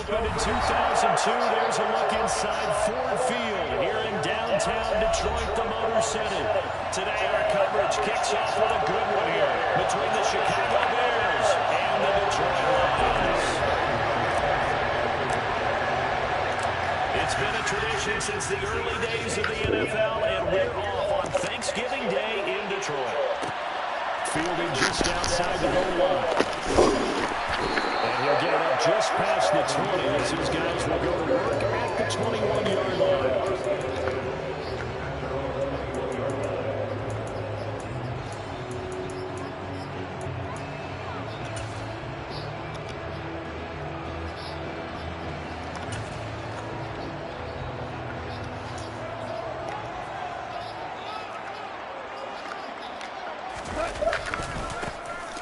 opened in 2002. There's a look inside Ford Field here in downtown Detroit, the Motor City. Today our coverage kicks off with a good one here between the Chicago Bears and the Detroit Lions. It's been a tradition since the early days of the NFL, and we're off on Thanksgiving Day in Detroit. Fielding just outside the goal line. And he'll get it up just past the 20 as his guys will go to work at the 21-yard line.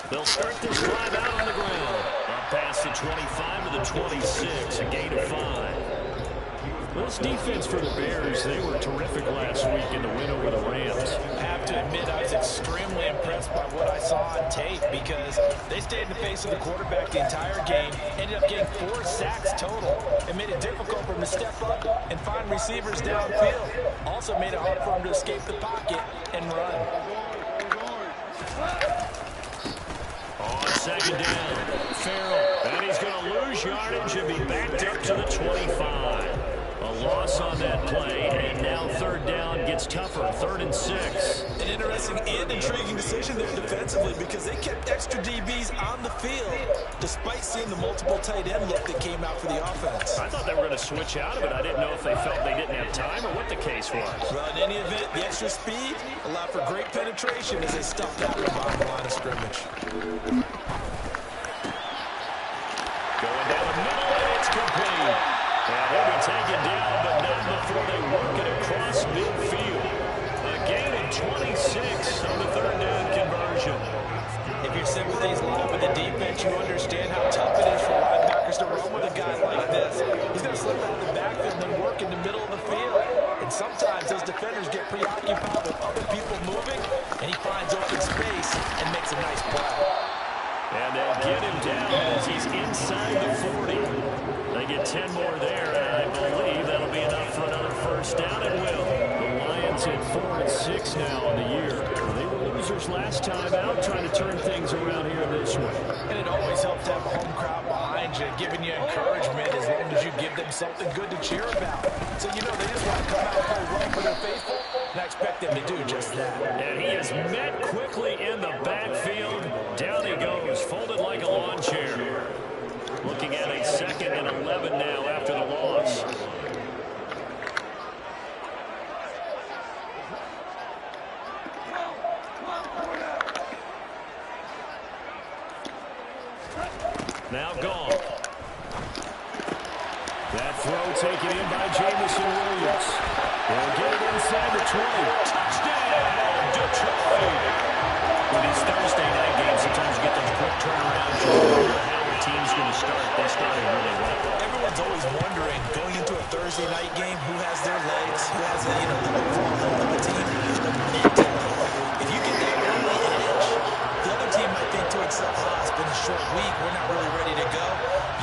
They'll start this drive out on the ground. Up past the 25 to the 26, a gain of 5. Well, this defense for the Bears, they were terrific last week in the win over the Rams. I have to admit, I was extremely impressed by what I saw on tape because they stayed in the face of the quarterback the entire game, ended up getting 4 sacks total, and made it difficult for him to step up and find receivers downfield. Also made it hard for him to escape the pocket and run. On second down, Farrell, and he's going to lose yardage and be backed up to the 25. A loss on that play, and now third down gets tougher, 3rd and 6. An interesting and intriguing decision there defensively because they kept extra DBs on the field despite seeing the multiple tight end look that came out for the offense. I thought they were going to switch out of it. I didn't know if they felt they didn't have time or what the case was. Well, in any event, the extra speed allowed for great penetration as they stuffed out the bottom line of scrimmage. Going down the middle, and it's complete. And he'll be taken down, but not before they work it across midfield. A gain of 26 on the 3rd down conversion. If your sympathies lie with the defense, you understand how tough it is for linebackers to run with a guy like this. He's going to slip out of the backfield and then work in the middle of the field. And sometimes those defenders get preoccupied with other people moving, and he finds open space and makes a nice play. And they'll get him down as he's inside the 40. They get 10 more there, and I believe that'll be enough for another first down. It will. The Lions at 4 and 6 now on the year. They were losers last time out, trying to turn things around here this way. And it always helps to have a home crowd behind you, giving you encouragement as long as you give them something good to cheer about. So, you know, they just want to come out and play well for their faithful, and I expect them to do just that. And he is met quickly in the backfield. Down he goes, folded like a lawn chair. Looking at a 2nd and 11 now after the loss. Now gone. That throw taken in by Jameson Williams. They'll get it inside the 20. Touchdown, Detroit. With these Thursday night games, sometimes you get those quick turnarounds. You wonder how the team's going to start. They started really well. Everyone's always wondering, going into a Thursday night game, who has their legs, who has the overall health of the team. If you get that early edge, the other team might think to itself, it's been a short week, we're not really ready to go.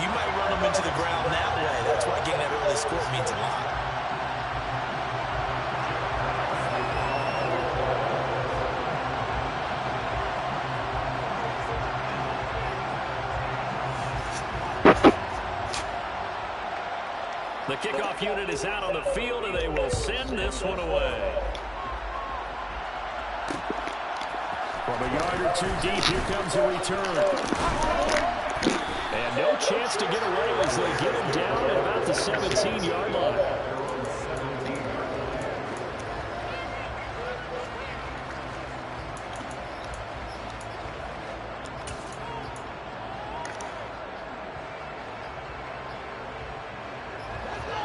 You might run them into the ground that way. That's why getting that early score means a lot. The kickoff unit is out on the field, and they will send this one away. From a yard or 2 deep, here comes a return. And no chance to get away as they get him down at about the 17-yard line.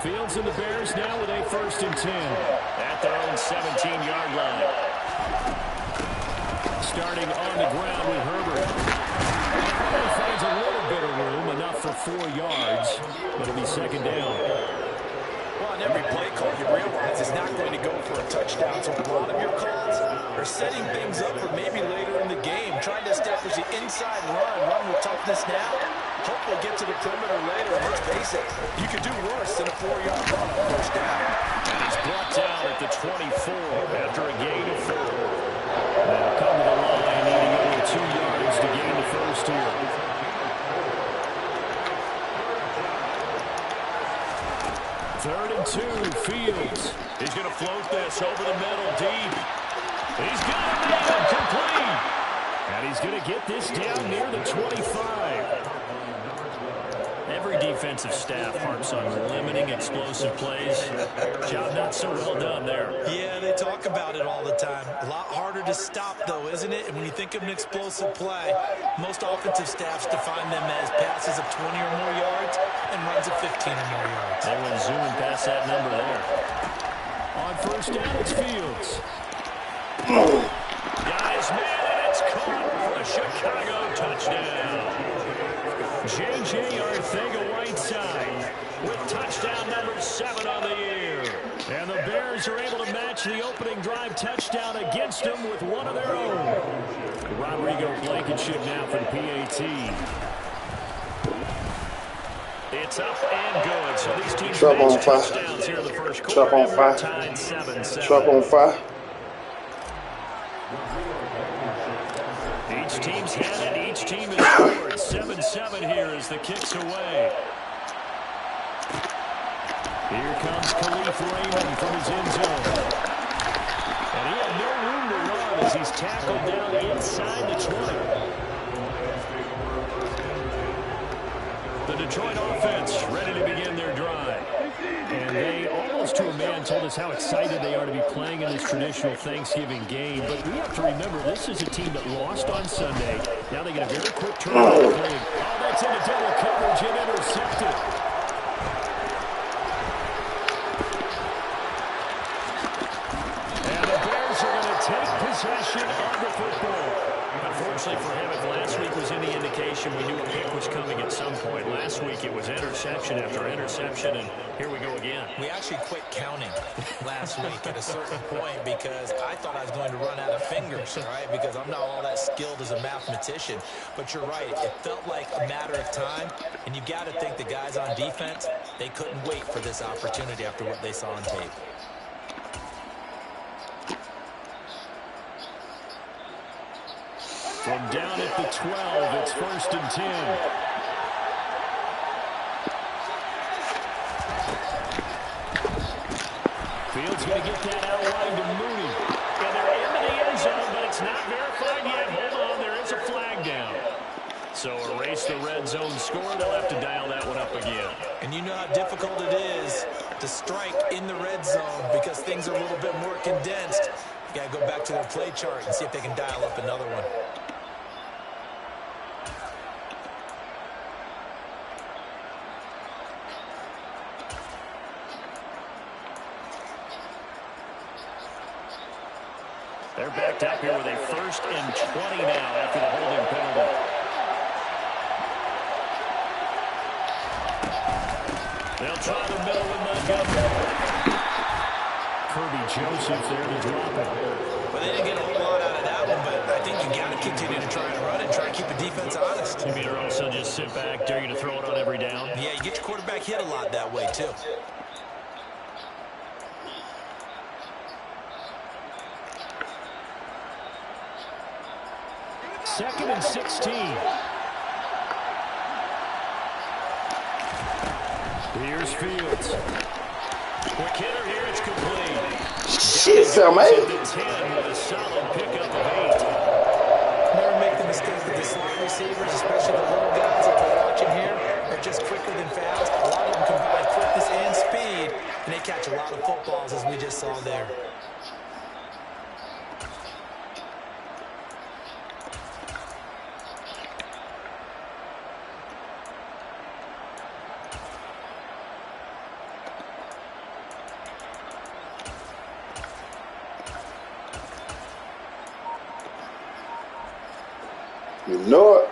Fields and the Bears now with a 1st and 10 at their own 17-yard line. Starting on the ground with Herbert. He finds a little bit of room, enough for 4 yards, but it'll be 2nd down. Well, on every play call, you realize it's not going to go for a touchdown, so a lot of your calls or setting things up for maybe later in the game, trying to establish the inside run with toughness now. Hopefully get to the perimeter later. And let's face it, you could do worse than a 4-yard run on first down. And he's brought down at the 24 after a gain of 4. They'll come to the line, needing only 2 yards to gain the first here. Third and 2, Fields. He's going to float this over the middle, deep. He's got it down, complete. And he's going to get this down near the 25. Every defensive staff harps on limiting explosive plays. Job not so well done there. Yeah, they talk about it all the time. A lot harder to stop, though, isn't it? And when you think of an explosive play, most offensive staffs define them as passes of 20 or more yards and runs of 15 or more yards. They went zooming past that number there. On first down, it's Fields. Got his man, and it's caught for a Chicago touchdown. J.J. Arcega-Whiteside with touchdown number 7 on the year. And the Bears are able to match the opening drive touchdown against them with one of their own. Rodrigo Blankenship now for the PAT. It's up and good. So these teams match touchdowns here in the first quarter. Trap on 5. Tied 7-7. Trap on 5. Each team's had it. Each team has scored. 7-7 here as the kick's away. Here comes Khalif Raymond from his end zone. And he had no room to run as he's tackled down inside the 20. The Detroit offense ready to begin their drive. And they, almost to a man, told us how excited they are to be playing in this traditional Thanksgiving game. But we have to remember, this is a team that lost on Sunday. Now they get a very quick turnaround. Oh, that's into double coverage and intercepted. And the Bears are going to take possession of the football. Unfortunately for him, if last week was any indication, we knew a pick was coming at some point. Last week it was interception after interception, and here we go again. We actually quit counting last week at a certain point because I thought I was going to run out of fingers, right? Because I'm not all that skilled as a mathematician. But you're right. It felt like a matter of time, and you got to think the guys on defense, they couldn't wait for this opportunity after what they saw on tape. From down at the 12, it's 1st and 10. Fields going to get that out wide to Mooney. And they're into the end zone, but it's not verified yet. Hold on, there is a flag down. So erase the red zone score. They'll have to dial that one up again. And you know how difficult it is to strike in the red zone because things are a little bit more condensed. You got to go back to their play chart and see if they can dial up another one. They're backed up here with a 1st and 20 now after the holding penalty. They'll try the middle with Montgomery. Kirby Joseph there to drop it. Well, they didn't get a whole lot out of that one, but I think you got to continue to try and run and try and keep the defense honest. You mean, or also just sit back, dare you to throw it on every down? Yeah, you get your quarterback hit a lot that way, too. Second and 16. Here's Fields. Quick hitter here, it's complete. Shit, Sam, man. The 10 with a solid pickup of 8. Never make the mistake that the slot receivers, especially the little guys that we're watching here, are just quicker than fast. A lot of them combine quickness and speed, and they catch a lot of footballs, as we just saw there. You know it.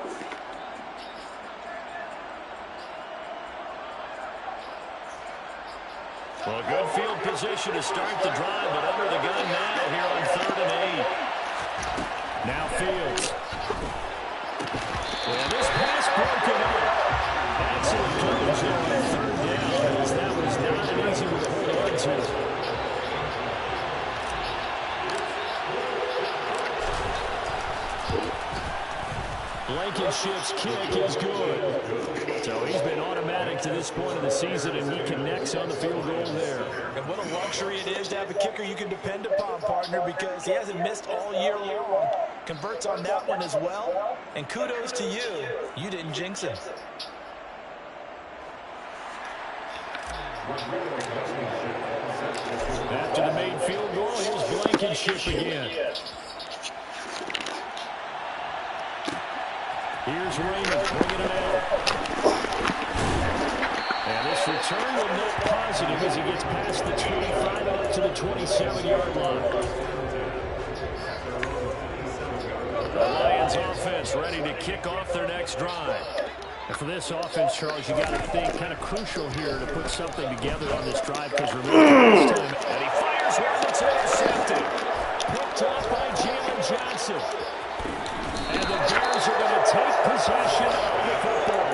Well, a good field position to start the drive, but under the gun now here on 3rd and 8. Now Fields. Well, this pass broken up. Excellent coverage there on third down, as that was not an easy one to hold on to. Blankenship's kick is good. So he's been automatic to this point of the season, and he connects on the field goal there. And what a luxury it is to have a kicker you can depend upon, partner, because he hasn't missed all year long. Converts on that one as well. And kudos to you. You didn't jinx him. After the made field goal, here's Blankenship again. Here's Raymond bringing it out. And this return will note positive as he gets past the 25 and up to the 27-yard line. The Lions offense ready to kick off their next drive. And for this offense, Charles, you got to think kind of crucial here to put something together on this drive, because remember this time, and he fires one that's intercepted. Picked up by Jalen Johnson. And the Bears are going to take possession of the football.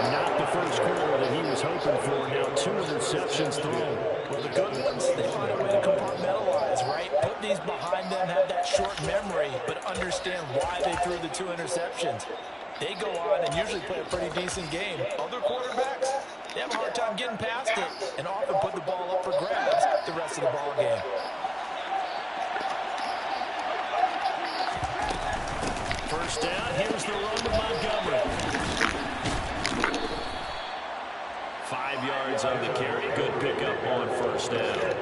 And not the first quarter that he was hoping for. Now 2 interceptions thrown. Well, the good ones, they find a way to compartmentalize, right? Put these behind them, have that short memory, but understand why they threw the 2 interceptions. They go on and usually play a pretty decent game. Other quarterbacks, they have a hard time getting past it and often put the ball up for grabs the rest of the ball game. First down, here's the run to Montgomery. 5 yards on the carry. Good pickup on first down.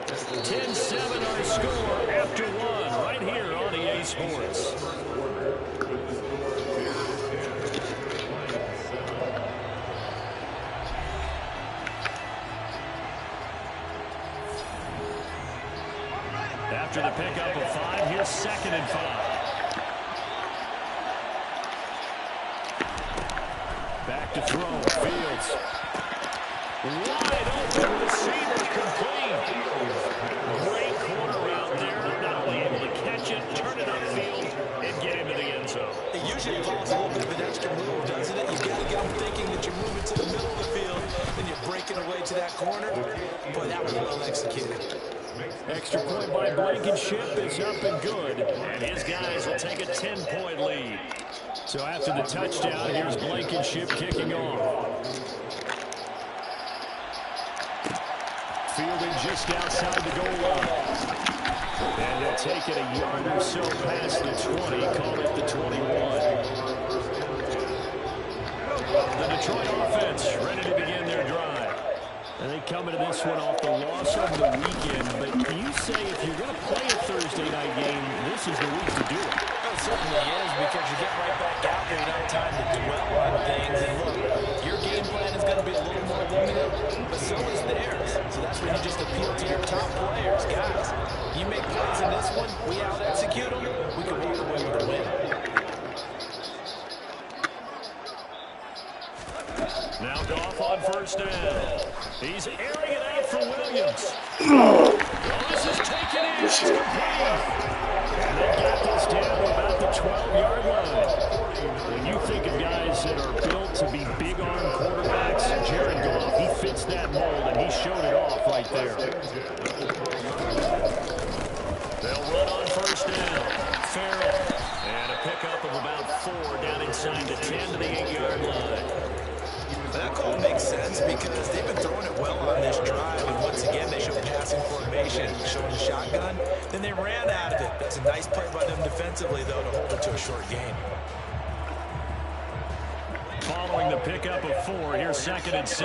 10-7 our score after 1 right here on EA Sports. After the pickup of 5, here's 2nd and 5. Back to throw, Fields. Wide open receiver complete. Great corner out there, not only able to catch it, turn it upfield, and get into the end zone. It usually involves a little bit of an extra move, doesn't it? You've got to get them thinking that you're moving to the middle of the field, then you're breaking away to that corner. Boy, that was well executed. Extra point by Blankenship is up and good, and his guys will take a 10-point lead. So after the touchdown, here's Blankenship kicking off. Fielding just outside the goal line. And they'll take it a yard or so past the 20, call it the 21. The Detroit offense ready to begin their drive. And they come into this one off the loss over the weekend. But you say if you're going to play a Thursday night game, this is the week to do it. It certainly is, because you get right back out there. You don't have time to dwell on things. And look, your game plan is going to be a little more limited, but so is theirs. So that's when you just appeal to your top players. Guys, you make plays in this one, we out-execute them, we can walk away with a win. Now Goff on first down. He's airing it out for Williams. Well, this is taken in. It's complete. And they got this down to about the 12-yard line. When you think of guys that are built to be big-arm quarterbacks, Jared Goff, he fits that mold, and he showed it off right there. They'll run on first down. Farrell. And a pickup of about 4 down inside the 10 to the 8-yard line. That call makes sense because they've been throwing it well on this drive, and once again they showed passing formation, showing the shotgun, then they ran out of it. That's a nice play by them defensively, though, to hold it to a short gain. Following the pickup of 4, here's 2nd and 6.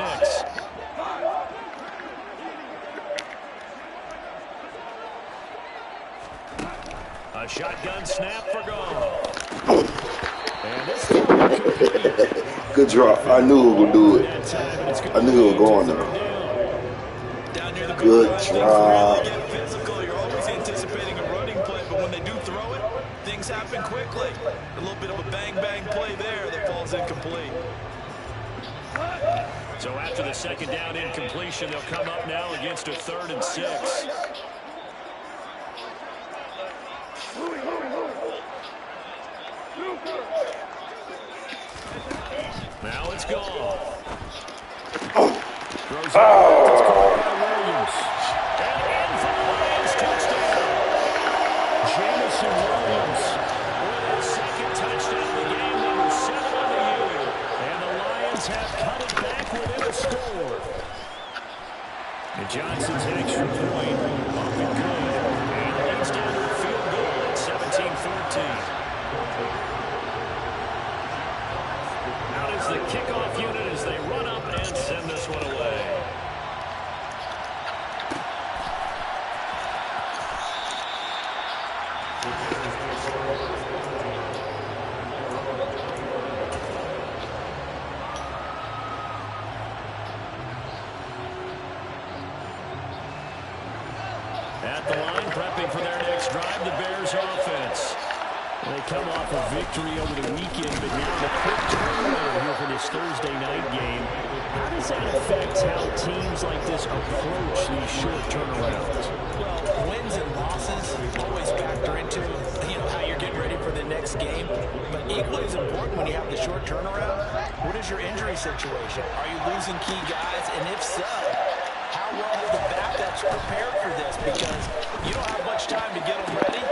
A shotgun snap for Goff. And this Good drop. I knew it would do it. I knew it was going there. Good job. You're always anticipating a running play, but when they do throw it, things happen quickly. A little bit of a bang-bang play there that falls incomplete. So after the 2nd down incompletion, they'll come up now against a 3rd and 6. Now it's gone. Throws out. It's caught by Williams. And in for the Lions touchdown. Jameson Williams with his second touchdown of the game, number 7 on the year. And the Lions have cut it back within a score. And Johnson's extra point up and good. And leads down to a field goal at 17-13. Out is the kickoff unit as they run up and send this one away. At the line, prepping for their next drive, the Bears offense. They come off a victory over the weekend, but now the quick turnaround here for this Thursday night game. How does that affect how teams like this approach these short turnarounds? Well, wins and losses always factor into how you're getting ready for the next game. But equally as important when you have the short turnaround, what is your injury situation? Are you losing key guys? And if so, how well have the backups prepared for this? Because you don't have much time to get them ready.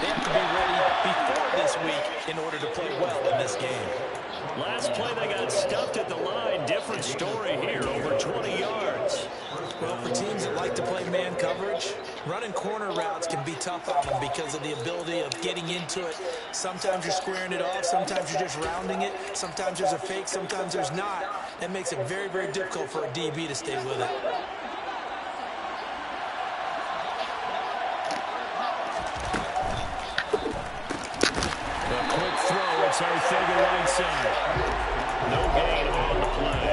They have to be ready before this week in order to play well in this game. Last play, they got stuffed at the line. Different story here, over 20 yards. Well, for teams that like to play man coverage, running corner routes can be tough on them because of the ability of getting into it. Sometimes you're squaring it off. Sometimes you're just rounding it. Sometimes there's a fake. Sometimes there's not. That makes it very, very difficult for a DB to stay with it. It's Arcega right side. No gain on the play.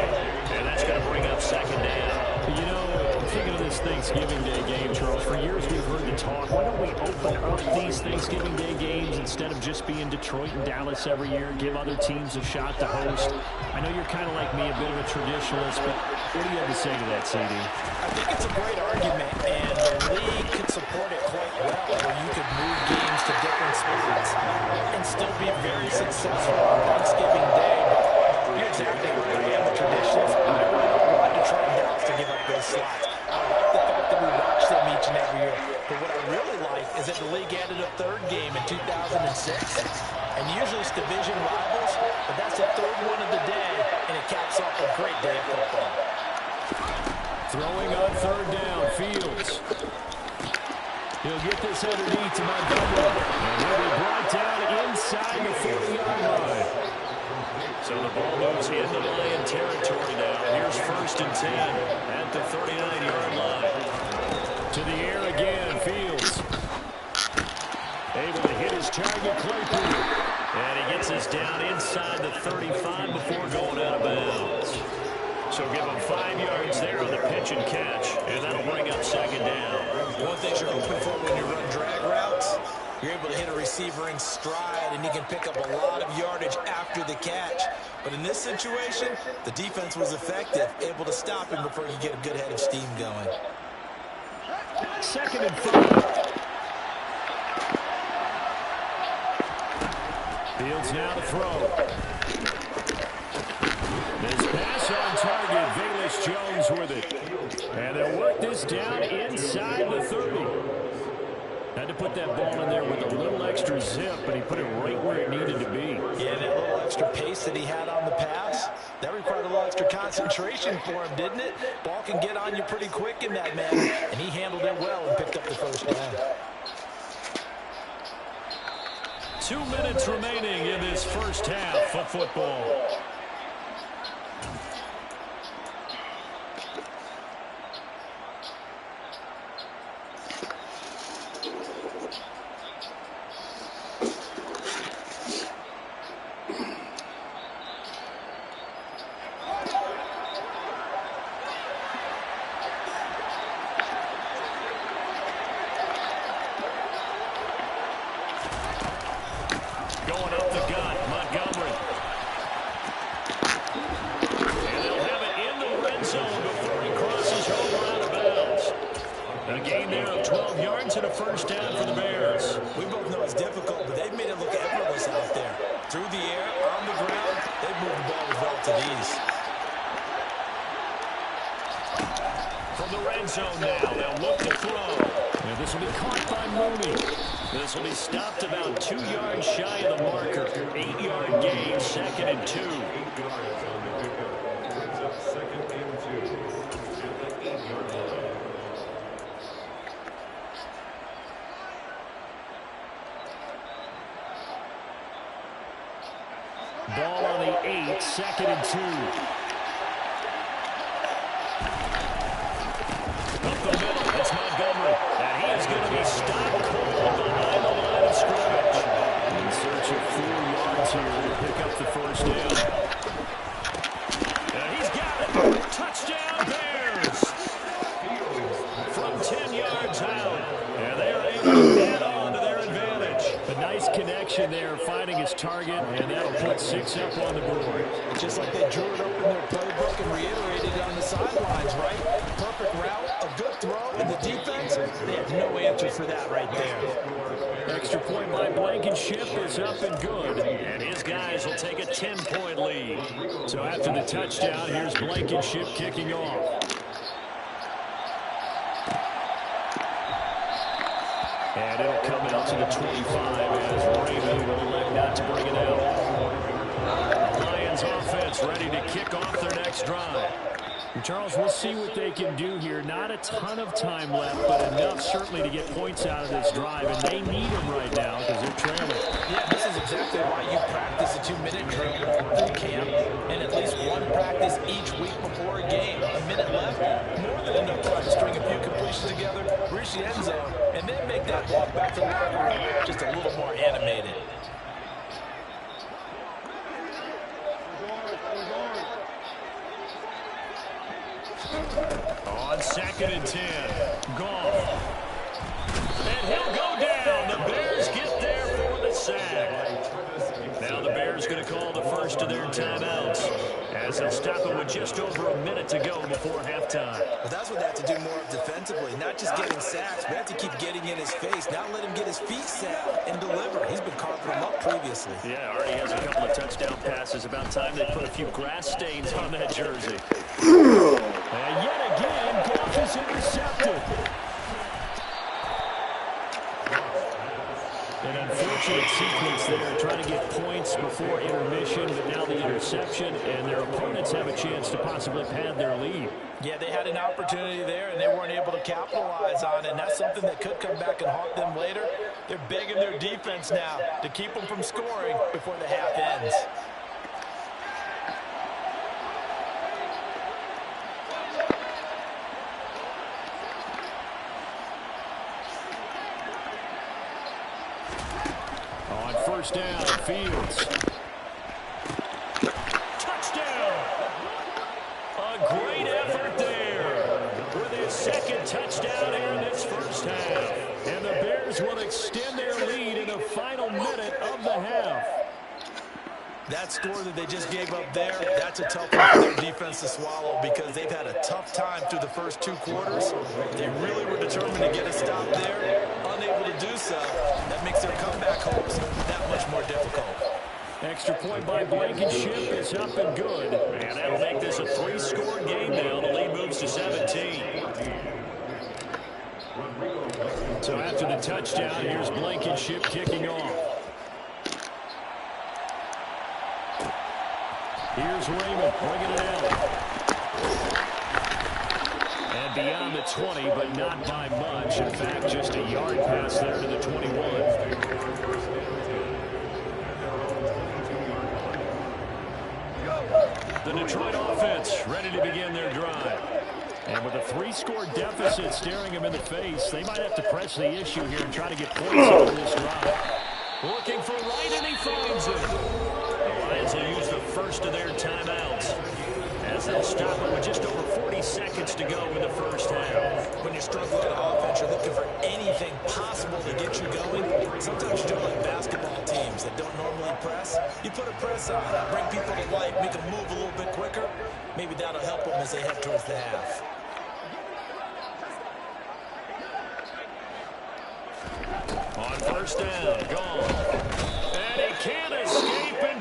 And that's going to bring up second down. You know, I'm thinking of this Thanksgiving Day game, Charles. For years we've heard the talk, why don't we open up these Thanksgiving Day games instead of just being Detroit and Dallas every year, give other teams a shot to host? I know you're kind of like me, a bit of a traditionalist, but what do you have to say to that, CD? I think it's a great argument, and the league could support it quite well, where you could move games to different spots and still be very successful on Thanksgiving Day. But you're exactly right. I am a traditionalist. I don't want Detroit and Dallas to give up those slots. I like the fact that we watch them each and every year. But what I really like is that the league added a third game in 2006. And usually it's division rivals, but that's the third one of the day, and it caps off a great day of football. Throwing on third down, Fields. He'll get this underneath to Montgomery. And he'll be brought down inside the 40-yard line. So the ball moves into Lion territory now. Here's 1st and 10 at the 39-yard line. To the air again, Fields. Able to hit his target, Claypool. And he gets us down inside the 35 before going out of bounds. So give him 5 yards there on the pitch and catch, and that'll bring up second down. One thing you're hoping for when you run drag routes, you're able to hit a receiver in stride, and you can pick up a lot of yardage after the catch. But in this situation, the defense was effective, able to stop him before you get a good head of steam going. 2nd and 5. Fields now to throw. This pass on target, Velus Jones with it. And they'll work this down inside the 30. Had to put that ball in there with a little extra zip, but he put it right where it needed to be. Yeah, that little extra pace that he had on the pass, that required a little extra concentration for him, didn't it? Ball can get on you pretty quick in that man, and he handled it well and picked up the first down. 2 minutes remaining in this first half of football. through the air, on the ground, they move the ball with relative ease. From the red zone now, they'll look to throw. And this will be caught by Mooney. This will be stopped about 2 yards shy of the marker. 8-yard gain, 2nd and 2. Ball on the 8, 2nd and 2. Up the middle, it's Montgomery. And he is going to be stopped cold behind the line of scrimmage. In search of 4 yards here to pick up the first down. And he's got it. Touchdown, Bears. From 10 yards out. And they are able to add on to their advantage. A nice connection there, finding his target, and that'll put 6 up on the board. Just like they drew it up in their playbook and reiterated it on the sidelines, right? Perfect route, a good throw, and the defense, they have no answer for that right there. Extra point by Blankenship is up and good. And his guys will take a 10-point lead. So after the touchdown, here's Blankenship kicking off. And it'll come out to the 25 as Raymond will elect not to bring it out. The Lions offense ready to kick off their next drive. And Charles, we'll see what they can do here. Not a ton of time left, but enough certainly to get points out of this drive. And they need them right now because they're trailing. Yeah, this is exactly why you practice a 2-minute drill through camp and at least one practice each week before a game. A minute left, more than enough time to string a few completions together, reach the end zone, and then make that walk back to the locker room just a little more animated. On 2nd and 10, Goff. And he'll go down. The Bears get there for the sack. Now the Bears going to call the first of their timeouts as they'll stop it with just over a minute to go before halftime. Well, that's what they have to do more of defensively, not just getting sacks. We have to keep getting in his face, not let him get his feet set and deliver. He's been carving them up previously. Yeah, already has a couple of touchdown passes. About time they put a few grass stains on that jersey. And yet again, Goff is intercepted. An unfortunate sequence there, trying to get points before intermission, but now the interception, and their opponents have a chance to possibly pad their lead. Yeah, they had an opportunity there, and they weren't able to capitalize on it, and that's something that could come back and haunt them later. They're begging their defense now to keep them from scoring before the half ends. On first down, Fields. Touchdown! A great effort there with his second touchdown here in this first half. And the Bears will extend their lead in the final minute of the half. That score that they just gave up there, that's a tough one for their defense to swallow because they've had a tough time through the first 2 quarters. They really were determined to get a stop there, unable to do so. That makes their comeback hopes that much more difficult. Extra point by Blankenship is up and good. And that'll make this a 3-score game now. The lead moves to 17. So after the touchdown, here's Blankenship kicking off. Here's Raymond bringing it out. And beyond the 20, but not by much. In fact, just a yard pass there to the 21. The Detroit offense ready to begin their drive. And with a 3-score deficit staring him in the face, they might have to press the issue here and try to get points out of this drive. Looking for Wright, and he finds it. The Lions will use the first of their timeouts as they'll stop it with just over 40 seconds to go in the first half. When you're struggling on offense, you're looking for anything possible to get you going. Sometimes you do like basketball teams that don't normally press. You put a press on, bring people to life, make them move a little bit quicker. Maybe that'll help them as they head towards the half. On first down, gone. And he can't escape it.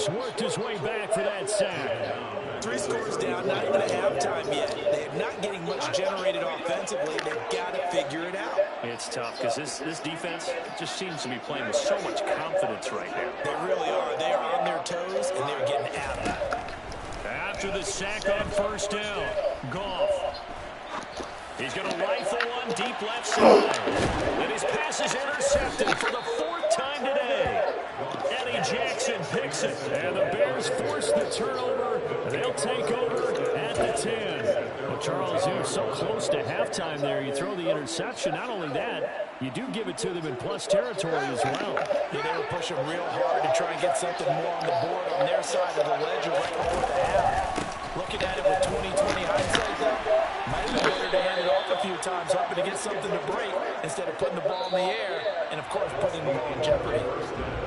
He's worked his way back for that sack. 3 scores down, not even at halftime yet. They're not getting much generated offensively. They've got to figure it out. It's tough because this defense just seems to be playing with so much confidence right now. They really are. They are on their toes, and they're getting at it. After the sack on first down, Goff. He's going to rifle one deep left side. And his pass is intercepted for the 4th time today. Eddie Jackson picks it. And the Bears force the turnover. They'll take over at the 10. Well, Charles, you're so close to halftime there. You throw the interception. Not only that, you do give it to them in plus territory as well. Yeah, they were pushing real hard to try and get something more on the board on their side of the ledger right before the half. Looking at it with 20/20 hindsight, though, might have been better to hand it off a few times, hoping to get something to break instead of putting the ball in the air and, of course, putting the ball in jeopardy.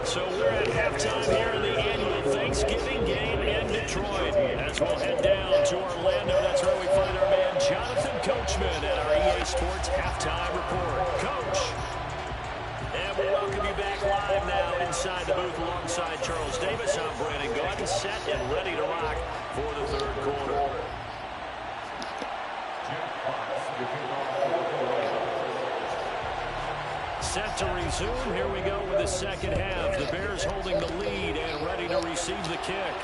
So we're at halftime here in the annual Thanksgiving game in Detroit. As we'll head down to Orlando, that's where we find our man Jonathan Coachman at our EA Sports Halftime Report. Coach. And we welcome you back live now inside the booth alongside Charles Davis. I'm Brandon Gaudin, set and ready to rock for the 3rd quarter. Set to resume. Here we go with the second half. The Bears holding the lead and ready to receive the kick.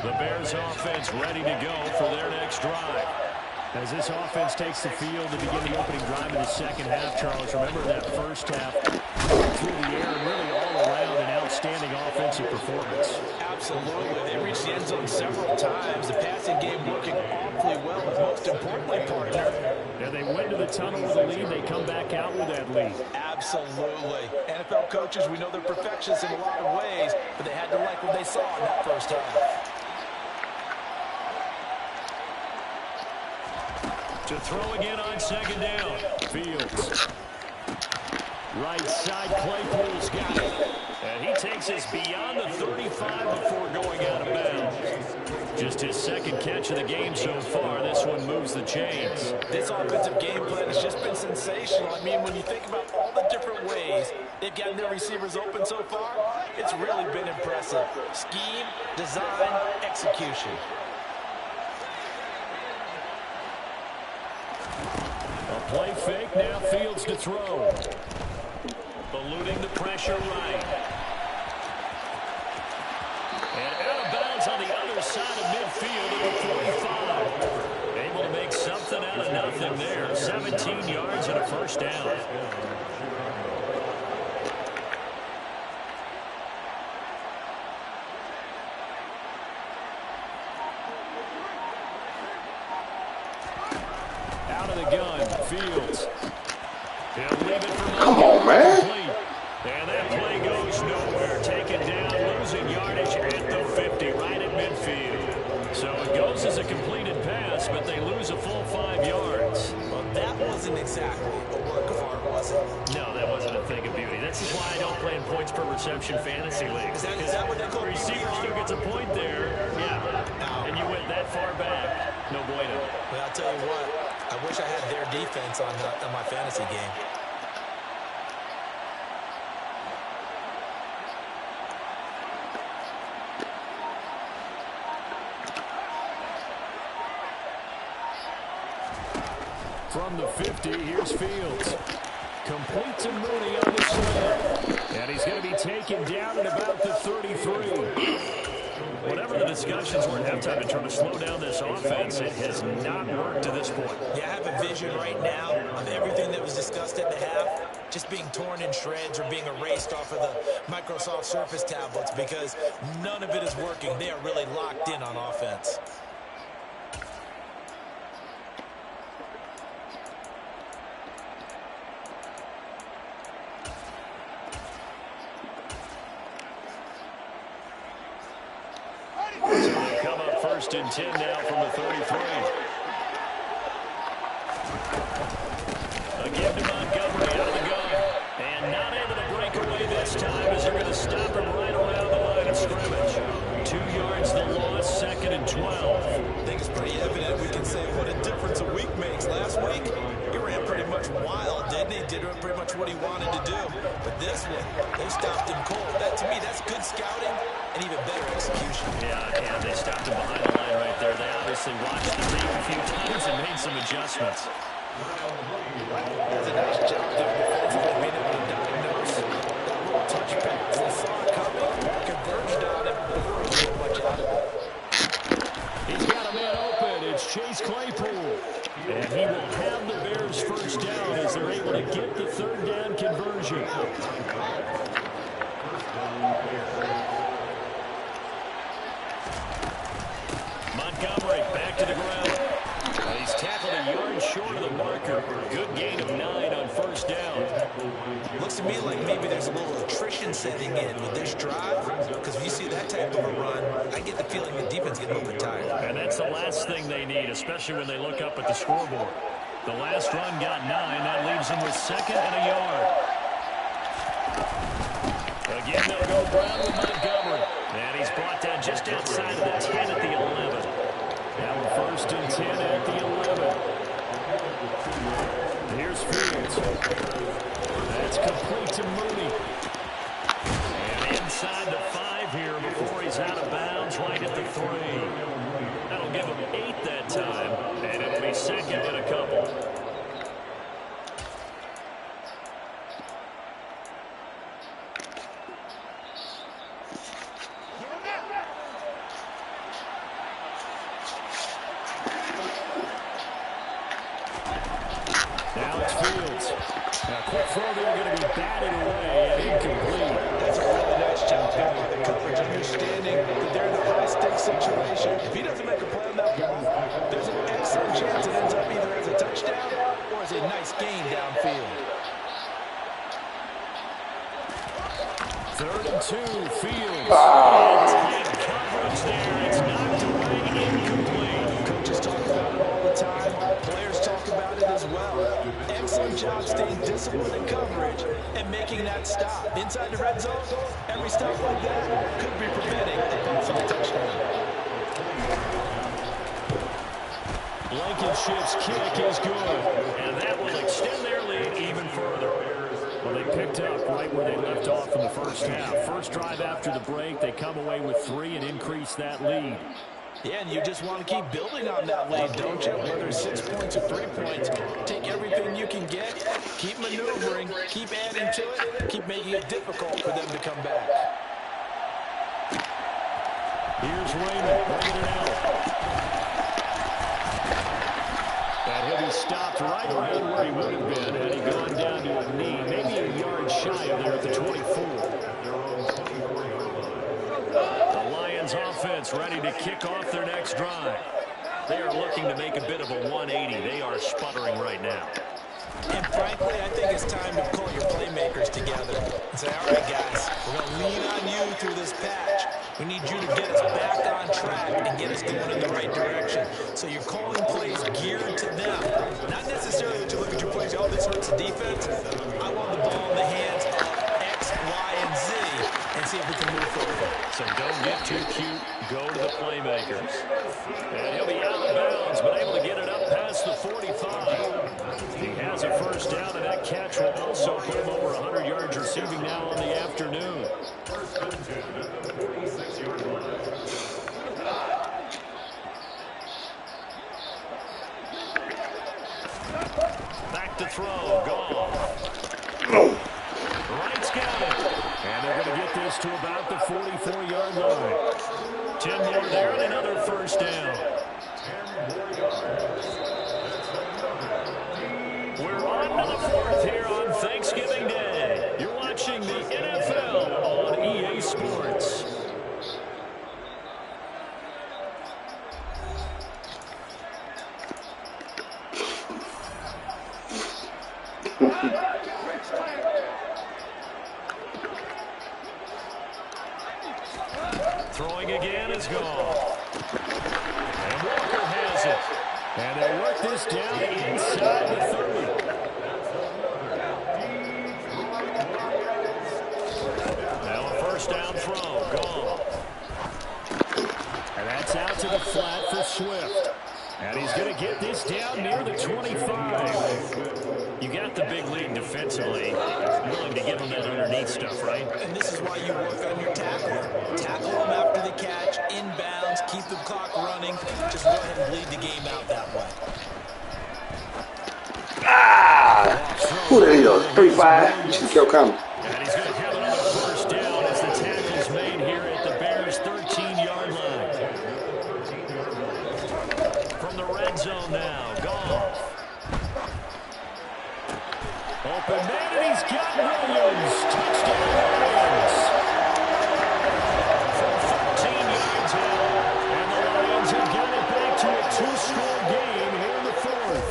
The Bears offense ready to go for their next drive. As this offense takes the field to begin the opening drive in the second half, Charles, remember that first half through the air and really all around an outstanding offensive performance. Absolutely. They reached the end zone several times. The passing game working awfully well, but most importantly, partner. Yeah, they went to the tunnel with a lead. They come back out with that lead. Absolutely. NFL coaches, we know they're perfectionists in a lot of ways, but they had to like what they saw in that first half. To throw again on second down. Fields. Right side, Claypool's got it. And he takes us beyond the 35 before going out of bounds. Just his second catch of the game so far. This one moves the chains. This offensive game plan has just been sensational. I mean, when you think about all the different ways they've gotten their receivers open so far, it's really been impressive. Scheme, design, execution. Play fake, now Fields to throw. Eluding the pressure right. And out of bounds on the other side of midfield at the 45. Able to make something out of nothing there. 17 yards and a first down. Out of the gun, Fields. He'll leave it for Come on, man. And that play goes nowhere. Taken down, losing yardage at the 50, right at midfield. So it goes as a completed pass, but they lose a full 5 yards. Well, that wasn't exactly a work of art, was it? No, that wasn't a thing of beauty. This is why I don't play in points per reception fantasy leagues. Is that what they call receiver still gets a point there? Yeah. And you went that far back. No bueno. But I'll tell you what, I wish I had their defense on my fantasy game. From the 50, here's Fields. Complete to Mooney on the slant. And he's going to be taken down at about the 33. Whatever the discussions were at halftime in trying to slow down this offense, it has not worked to this point. Yeah, I have a vision right now of everything that was discussed at the half just being torn in shreds or being erased off of the Microsoft Surface tablets because none of it is working. They are really locked in on offense. First and 10 now from the 33. give to Montgomery out of the gun. And not able to break away this time as they're going to stop him right around the line of scrimmage. 2 yards the loss, 2nd and 12. I think it's pretty evident we can say what a difference a week makes. Last week, he ran pretty much wild, didn't he? Did pretty much what he wanted to do. But this one, they stopped him cold. That, to me, that's good scouting and even better execution. Yeah, they stopped him behind the line right there. They obviously watched the tape a few times and made some adjustments. That's a nice job there defensively, being able to diagnose that little touch pass. They saw it coming, converged on it before he made much out of it. He's got a man open. It's Chase Claypool. And he will have the Bears first down as they're able to get the 3rd down conversion. Montgomery back to the ground. He's tackled a yard short of the marker. Good gain of 9 on 1st down. Looks to me like maybe there's a little attrition setting in with this drive, because if you see that type of a run, I get the feeling the defense gets a little bit tired. And that's the last thing they need, especially when they look up at the scoreboard. The last run got 9. That leaves them with 2nd and a yard. Again, they'll go Brown with Montgomery. And he's brought down just outside of the 10 at the 11. Now 1st and 10 at the 11. Here's Fields. That's complete to Mooney. And inside the 5 here before he's out of bounds, right at the 3. That'll give him 8 that time, and it'll be 2nd and a couple. Now it's Fields. Now, quick throw there, going to be batted away and incomplete. That's a really nice job there by the coverage, understanding that they're in a high-stakes situation. If he doesn't make a play on that ball, there's an excellent chance it ends up either as a touchdown or as a nice gain downfield. 3rd and 2, Fields. Tight coverage there. It's knocked away, incomplete. Coaches talk about it all the time. Players talk about it as well. Excellent job staying disciplined in coverage and making that stop. Inside the red zone, every stop like that could be preventing a possible touchdown. Blankenship's kick is good. And that will extend their lead even further. Well, they picked up right where they left off in the first half. First drive after the break, they come away with 3 and increase that lead. Yeah, and you just want to keep building on that lead, don't you? Whether it's 6 points or 3 points, take everything you can get, keep maneuvering, keep adding to it, keep making it difficult for them to come back. Here's Raymond bringing it out. And he'll be stopped right around where he would have been had he gone down to a knee, maybe a yard shy of there at the 24. The Lions offense ready to kick off their next drive. They are looking to make a bit of a 180. They are sputtering right now. And frankly, I think it's time to call your playmakers together and say, all right, guys, we're going to lean on you through this patch. We need you to get us back on track and get us going in the right direction. So you're calling plays geared to them. Not necessarily that you look at your plays, oh, this hurts the defense. I want the ball in the hands of X, Y, and Z and see if we can move forward. So don't get too cute. Go to the playmakers. And he'll be out of bounds, but able to get it up past the 45. He has a first down, and that catch will also put him over 100 yards receiving now on the afternoon. Back to throw. Gone. Wright's got it. And they're going to get this to about the 44-yard line. 10 more there and another first down. We're on to the 4th here on Thanksgiving Day. You're watching the NFL on EA Sports. Throwing again is gone. And Walker has it. And they work this down inside the 30. flat for Swift. And he's going to get this down near the 25. You got the big lead defensively. Willing to give him that underneath stuff, right? And this is why you work on your tackle. Tackle them after the catch, inbounds, keep the clock running. Just go ahead and bleed the game out that way. Who the hell? 3-5. Just kept coming. And he's going to have another first down as the tackle's made here at the Bears' 13-yard line. From the red zone now, Goff. Open man, and he's got Williams. Touchdown, Williams. From 14 yards out, and the Lions have got it back to a two-score game here in the fourth.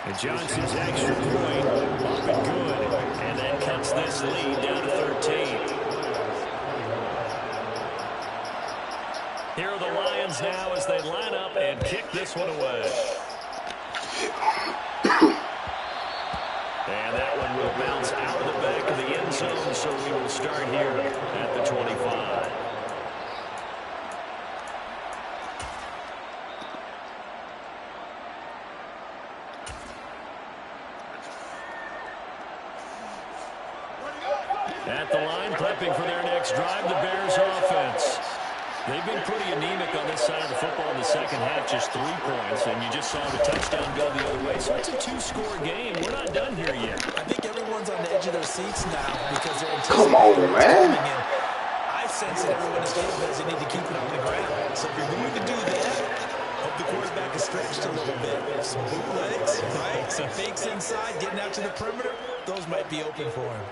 And Johnson's extra point up and good, and that cuts this lead down to 13. Here are the Lions now as they line up and kick this one away. And that one will bounce out of the back of the end zone, so we will start here at the 25. At the line, prepping for their next drive, the Bears offense. They've been pretty anemic on this side of the football in the second half, just 3 points, and you just saw the touchdown go the other way. So it's a two-score game. We're not done here yet. I think everyone's on the edge of their seats now because they're Come on, man. I sense that everyone is feeling that they need to keep it on the ground. So if you're going to do that, hope the quarterback is stretched a little bit. Some bootlegs, right? Some fakes inside, getting out to the perimeter. Those might be open for him.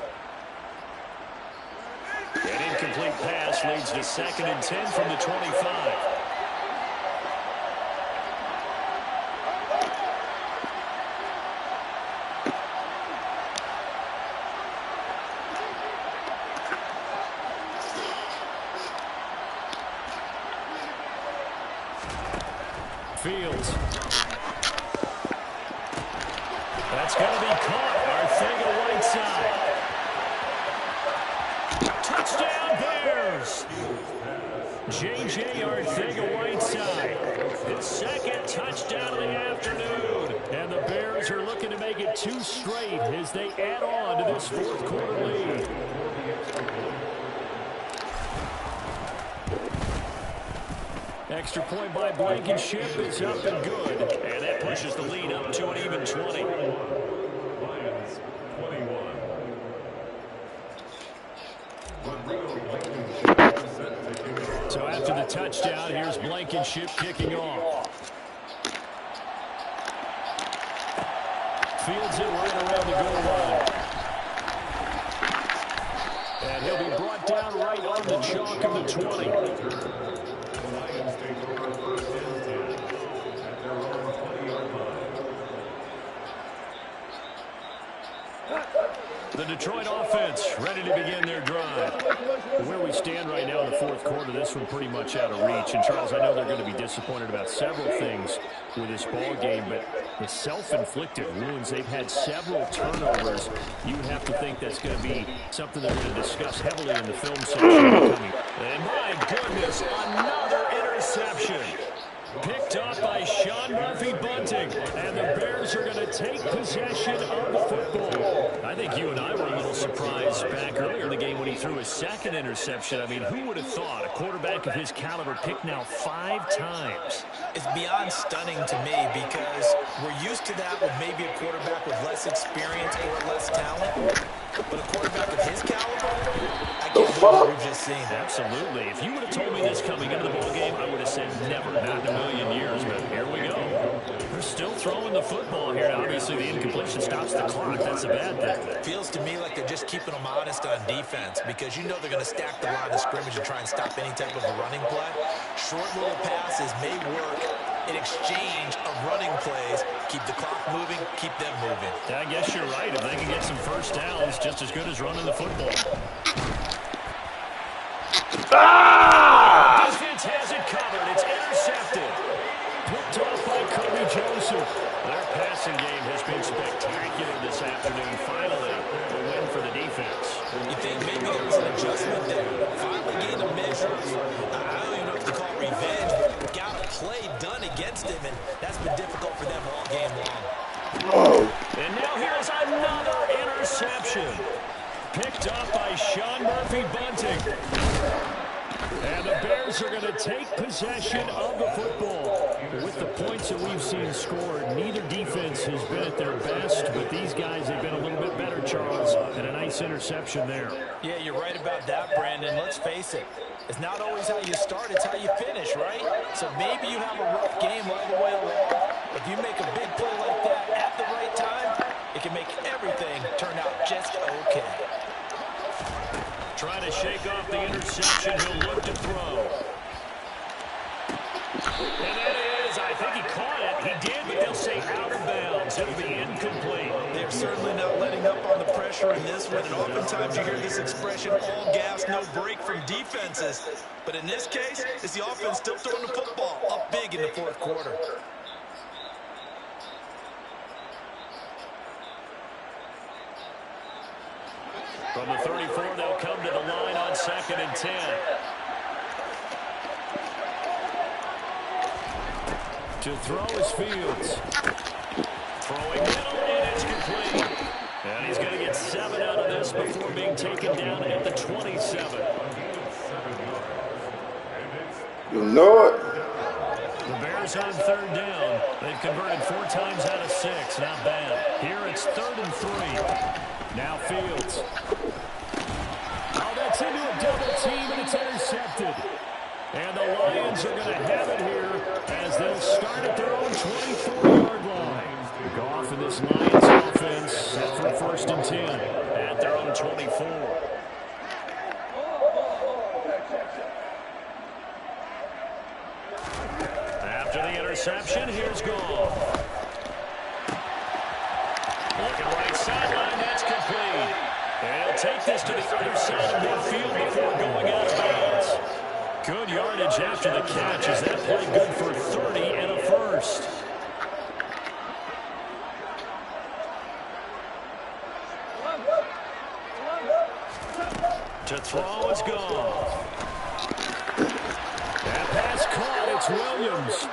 An incomplete pass leads to 2nd and 10 from the 25. Fields. That's going to be caught. Arcega-Whiteside. Touchdown, Bears! J.J. Arcega-Whiteside. His 2nd touchdown of the afternoon. And the Bears are looking to make it 2 straight as they add on to this 4th quarter lead. Extra point by Blankenship is up and good. And that pushes the lead up to an even 20. Lions 21. So after the touchdown, here's Blankenship kicking off. Fields it right around the goal line. And he'll be brought down right on the chalk of the 20. The Detroit offense ready to begin their drive. Where we stand right now in the 4th quarter, this one pretty much out of reach. And, Charles, I know they're going to be disappointed about several things with this ball game, but the self-inflicted wounds, they've had several turnovers. You would have to think that's going to be something they're going to discuss heavily in the film section. And, my goodness, another interception. Picked up by Sean Murphy-Bunting, and the Bears are going to take possession of the football. I think you and I were a little surprised back earlier in the game when he threw his 2nd interception. I mean, who would have thought a quarterback of his caliber picked now 5 times? It's beyond stunning to me because we're used to that with maybe a quarterback with less experience or less talent. But a quarterback of his caliber, I can't believe what we've just seen. Absolutely. If you would have told me this coming into the ballgame, I would have said never, not in a million years. But here we go. They're still throwing the football here. Obviously, the incompletion stops the clock. That's a bad thing. Feels to me like they're just keeping them honest on defense because you know they're going to stack the line of scrimmage and try and stop any type of a running play. Short little passes may work in exchange of running plays. Keep the clock moving, keep them moving. Yeah, I guess you're right. If they can get some first downs, just as good as running the football. Ah! Defense has it covered. It's intercepted. Picked off by Kobe Joseph. Their passing game has been spectacular this afternoon. Finally, a win for the defense. You think maybe there was an adjustment there? Finally gained a measure of Bears are going to take possession of the football. With the points that we've seen scored, neither defense has been at their best, but these guys have been a little bit better, Charles, and a nice interception there. Yeah, you're right about that, Brandon. Let's face it. It's not always how you start, it's how you finish, right? So maybe you have a rough game all the way along. If you make a big play like that at the right time, it can make everything turn out just okay. Trying to shake off the interception. He'll look to throw. And that is, I think he caught it. He did, but they'll say out of bounds. It'll be incomplete. They're certainly not letting up on the pressure in this one. And oftentimes you hear this expression, all gas, no break from defenses. But in this case, it's the offense still throwing the football up big in the fourth quarter. From the 34, they'll come to the line on 2nd and 10. To throw is Fields. Throwing middle, and it's complete. And he's going to get 7 out of this before being taken down at the 27. You know it. The Bears on 3rd down. They've converted 4 times out of 6. Not bad. Here it's 3rd and 3. Now Fields. Oh, that's into a double team, and it's intercepted. And the Lions are going to have it here as they'll start at their own 24-yard line. Goff and this Lions offense set for 1st and 10 at their own 24. After the interception, here's Goff. Looking right sideline, that's complete. And he'll take this to the other side of midfield before going out of bounds. Good yardage after the catch as that play good for 30 and a first. To throw is Goff. That pass caught, it's Williams.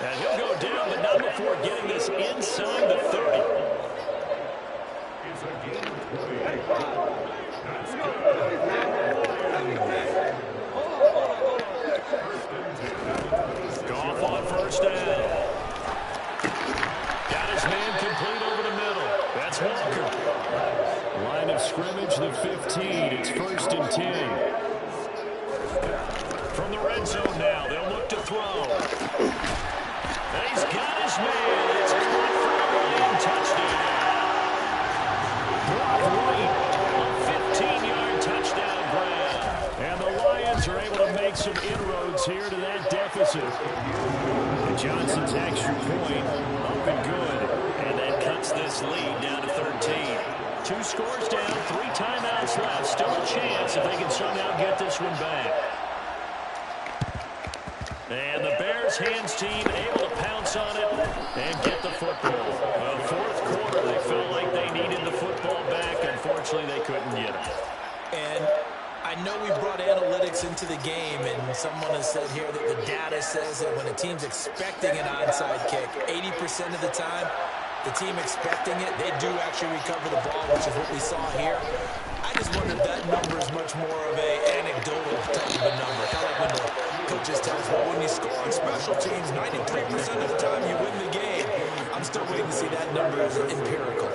And he'll go down, but not before getting this inside the 30. Goff on 1st down. Got his man complete over the middle. That's Walker. Line of scrimmage, the 15. It's 1st and 10. From the red zone now, they'll look to throw. And he's got his man. It's caught for a Ryan touchdown. Brock Wright, a 15-yard touchdown grab. And the Lions are able to make some inroads here to that deficit. And Johnson's extra point up and good. And that cuts this lead down to 13. 2 scores down, 3 timeouts left. Still a chance if they can somehow get this one back. And the Bears hands team able to pounce on it and get the football. Well, 4th quarter, they felt like they needed the football back. Unfortunately, they couldn't get it. And I know we brought analytics into the game, and someone has said here that the data says that when a team's expecting an onside kick, 80% of the time, the team expecting it, they do actually recover the ball, which is what we saw here. I just wonder if that number is much more of an anecdotal type of a number. Kind of like when the coaches tell us, well, when you score on special teams, 93% of the time you win the game. I'm still waiting to see that number as empirical.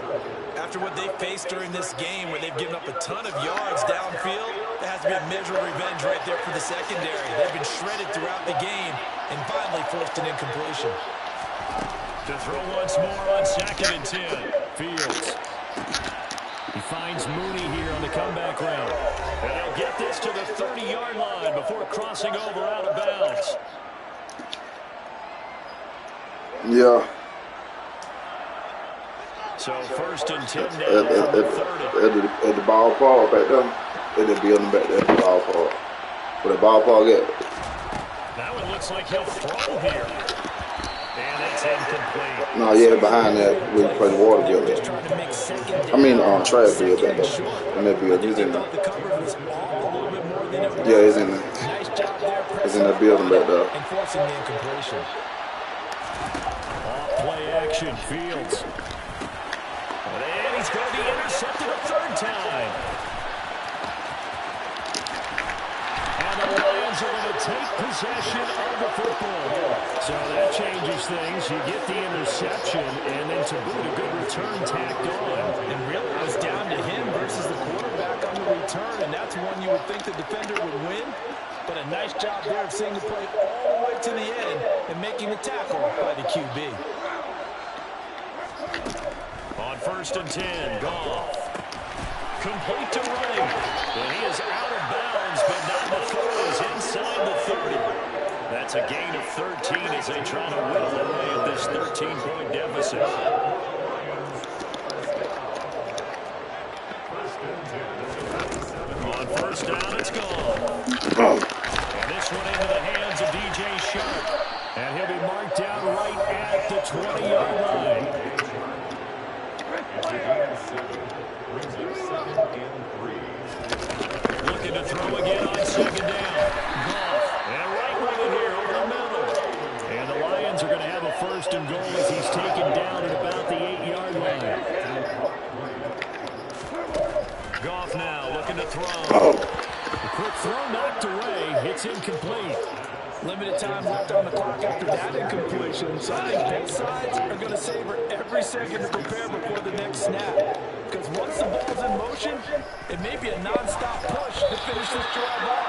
After what they faced during this game where they've given up a ton of yards downfield, there has to be a measure of revenge right there for the secondary. They've been shredded throughout the game and finally forced an incompletion. To throw once more on 2nd and 10. Fields. He finds Mooney here on the comeback route. And they'll get this to the 30-yard line before crossing over out of bounds. Yeah. So 1st and 10 now from the 30. At the ballpark back there. At the building back there at the ballpark. Where the ballpark at? That one looks like he'll throw here. And it's incomplete. No, yeah, behind that, we play the water building. I mean, trash field back there. And that building, he's in there. Yeah, he's in there. He's in that building back there. Enforcing the incompletion. Off play action, Fields. And he's going to be intercepted a 3rd time. And the Lions Lions are going to take possession of the football. So that changes things. You get the interception, and then to boot, a good return tacked on. And really, it was down to him versus the quarterback on the return, and that's one you would think the defender would win. But a nice job there of seeing the play all the way to the end and making the tackle by the QB. On 1st and 10, Goff. Complete to Wright. And he is out of bounds, but not before he's inside the 30. That's a gain of 13 as they try to whittle away at this 13-point deficit. On 1st down, it's gone. And this one into the hands of DJ Sharp. And he'll be marked down right at the 20-yard line. Looking to throw again on 2nd down. Goff. And right with it here over the middle. And the Lions are going to have a 1st and goal as he's taken down at about the 8-yard line. Goff now looking to throw. The quick throw knocked away. It's incomplete. Limited time left on the clock after that incompletion. So I think both sides are going to savor every second to prepare before the next snap. Because once the ball's in motion, it may be a non-stop push to finish this drive off.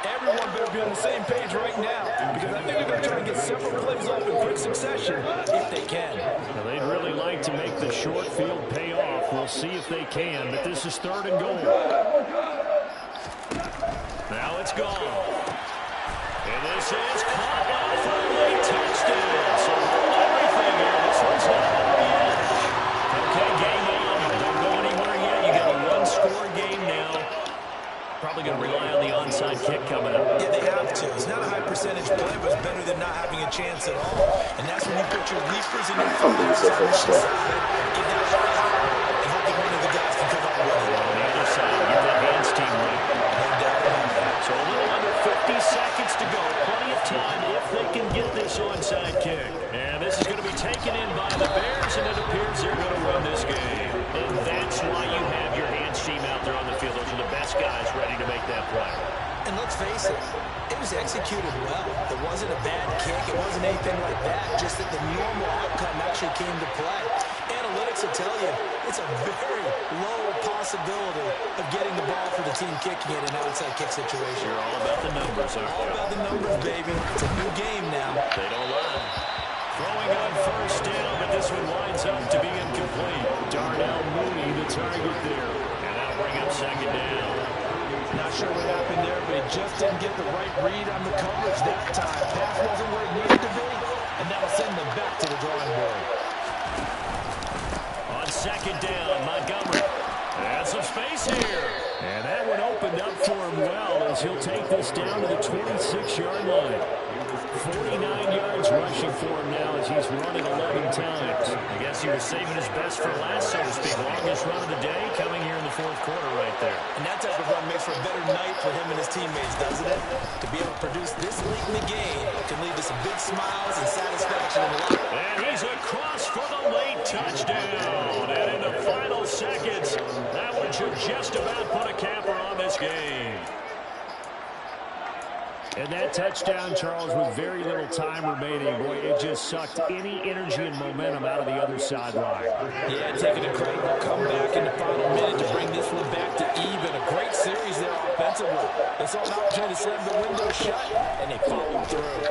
Everyone better be on the same page right now, because I think they're going to try to get several plays off in quick succession if they can. Well, they'd really like to make the short field pay off. We'll see if they can, but this is 3rd and goal. Now it's gone. And this is caught off for a late touchdown. So everything here, this one's not over yet. Okay, game on. Don't go anywhere yet. You got a one-score game now. Probably going to rely on the onside kick coming up. Yeah, they have to. It's not a high percentage play, but it's better than not having a chance at all. And that's when you put your leapers and your footers on one side. Get that shot high, and hope that one of the guys can come up with it. On the other side, get that hands team right. No doubt about that. So a little under 50 seconds to go. Plenty of time if they can get this onside kick. And this is going to be taken in by the Bears, and it appears they're going to run this game. And that's why you have your hands team out there on the field. Those are the best guys ready to make that play. And let's face it, it was executed well. It wasn't a bad kick. It wasn't anything like that. Just that the normal outcome actually came to play. Analytics will tell you it's a very low possibility of getting the ball for the team kicking it in an outside kick situation. You're all about the numbers, aren't you? All about the numbers, baby. It's a new game now. They don't lie. Throwing on 1st down, but this one winds up to be incomplete. Darnell Mooney, the target there. And that'll bring up 2nd down. Not sure what happened there, but he just didn't get the right read on the coverage that time. Pass wasn't where it needed to be, and that'll send them back to the drawing board. On 2nd down, Montgomery. And some space here. And that one opened up for him well as he'll take this down to the 26-yard line. 49 yards rushing for him now as he's run it 11 times. I guess he was saving his best for last, so to speak. Longest run of the day coming here in the 4th quarter right there. And that type of run makes for a better night for him and his teammates, doesn't it? To be able to produce this late in the game can lead to some big smiles and satisfaction in the locker. And he's across for the late touchdown. And in the final seconds, that one should just about put a capper on this game. And that touchdown, Charles, with very little time remaining, boy, it just sucked any energy and momentum out of the other sideline. Yeah, take an incredible comeback in the final minute to bring this one back to even. A great series there offensively. They saw an opportunity to slam the window shut, and they followed through.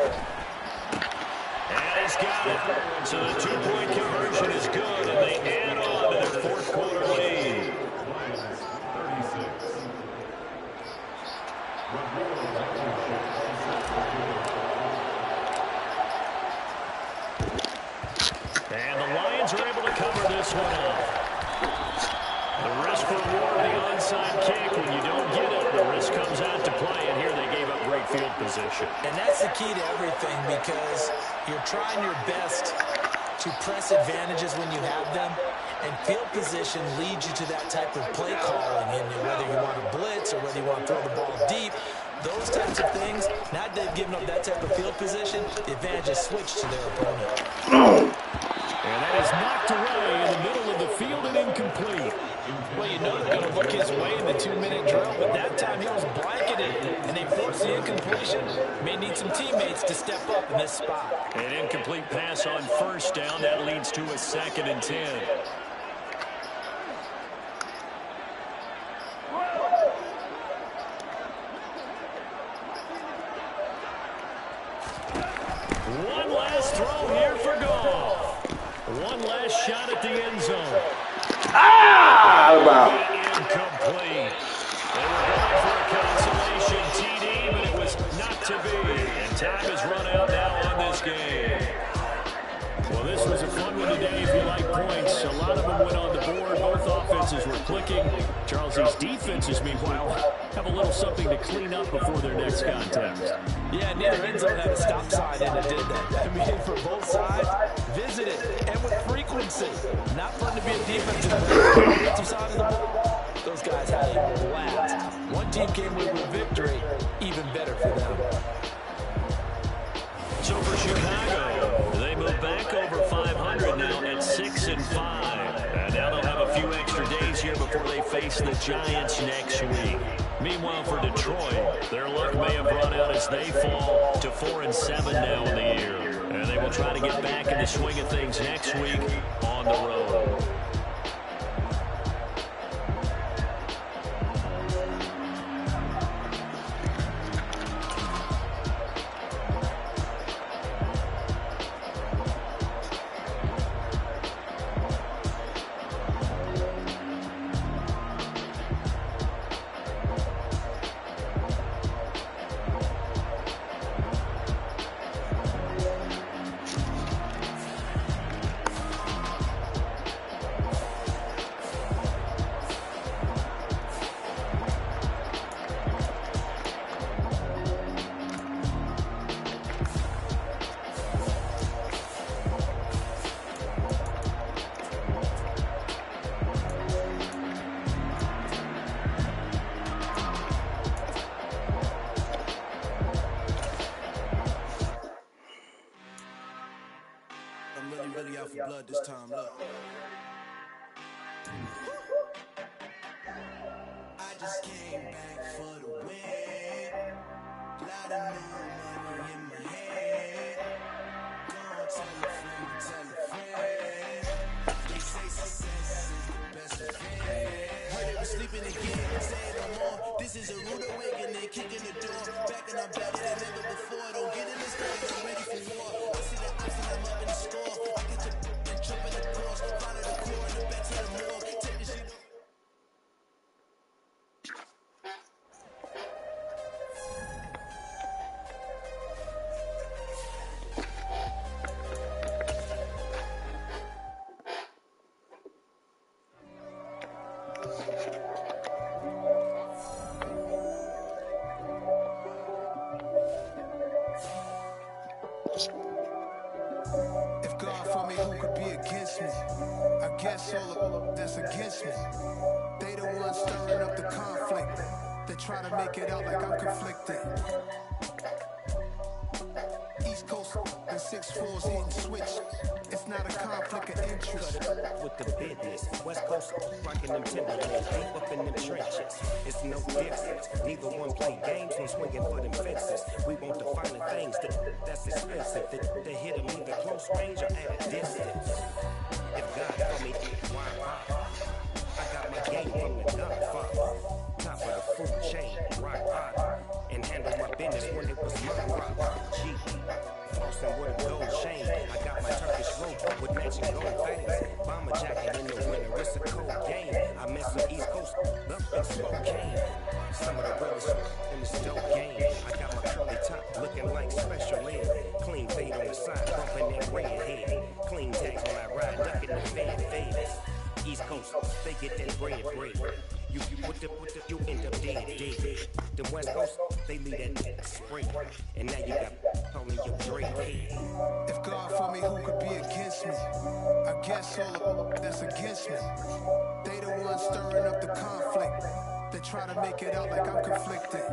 And he's got it. So the 2-point conversion is good, and they add on to their 4th quarter lead. 36. And the Lions are able to cover this one up. The risk reward of the onside kick. When you don't get it, the risk comes out to play. And here they gave up great field position. And that's the key to everything, because you're trying your best to press advantages when you have them. And field position leads you to that type of play calling. And whether you want to blitz or whether you want to throw the ball deep, those types of things, now they've given up that type of field position, the advantage is switched to their opponent. And that is knocked away in the middle of the field and incomplete. Well, you know they're going to look his away in the 2-minute drill, but that time he was blanketed, and they forced the incompletion. May need some teammates to step up in this spot. An incomplete pass on first down. That leads to a 2nd and 10. One last throw here for Goff. One last shot at the end zone. Incomplete. They were going for a consolation TD, but it was not to be. And time has run out now on this game. Well, this was a fun one today if you like points. A lot of them went on the board. Both offenses were clicking. Charles's defenses, meanwhile, have a little something to clean up before their next contest. Yeah, neither end zone had a stop sign, and it did that. I mean, for both sides, visit it, and with frequency. Not fun to be a defensive side of the ball. Those guys had a blast. One team came away with victory, even better for them. So for Chicago, they move back over 500 now at 6-5. And now they'll have a few extra days here before they face the Giants next week. Meanwhile, for Detroit, their luck may have run out as they fall to 4-7 now in the year. And they will try to get back in the swing of things next week on the road. really out for blood this time. Look. I just came back for the win. Lot of new money in my head. Gonna tell a friend. They say success is the best of friends. Heard they were sleeping again, say it no more. This is a rude awakening, kicking the door. Back and I'm better than ever before. Don't get in this thing, I'm ready for war. I see the ice and I'm up in the score. I get your and jump in the course. Follow the core and the back to the morgue. Take this shit. If God for me, who could be against me? I guess all of that's against me. They the ones stirring up the conflict. They try to make it out like I'm conflicted. East Coast and 6'4's hitting switch. It's not a conflict of interest. Cut it with the business. West Coast rocking them Timberlands, deep up in them trenches. It's no difference. Neither one play games, one swinging for them fences. We want the finer things that's expensive. They hit them either close range or at a distance. If God for me, why not? I got my game from the Godfather. Top of the food chain, rock bottom. And handle my business when it was my rock. G. Flossing with a gold chain. I got my Turkish rope with matching gold things. Bomber jacket in the winter, it's a cold game. I met some East Coast up in Spokane. Some of the realest in this dope game. I got my curly top looking like special ed. Clean fade on the side, bumping that red head. Clean tags when I ride, ducking the fan fades. East Coast, they get that bread. You you end up dead. The West Coast, they leave that spring. And now you got only your dread. If God for me, who could be against me? I guess all of that's against me. They the ones stirring up the conflict. They try to make it out like I'm conflicted.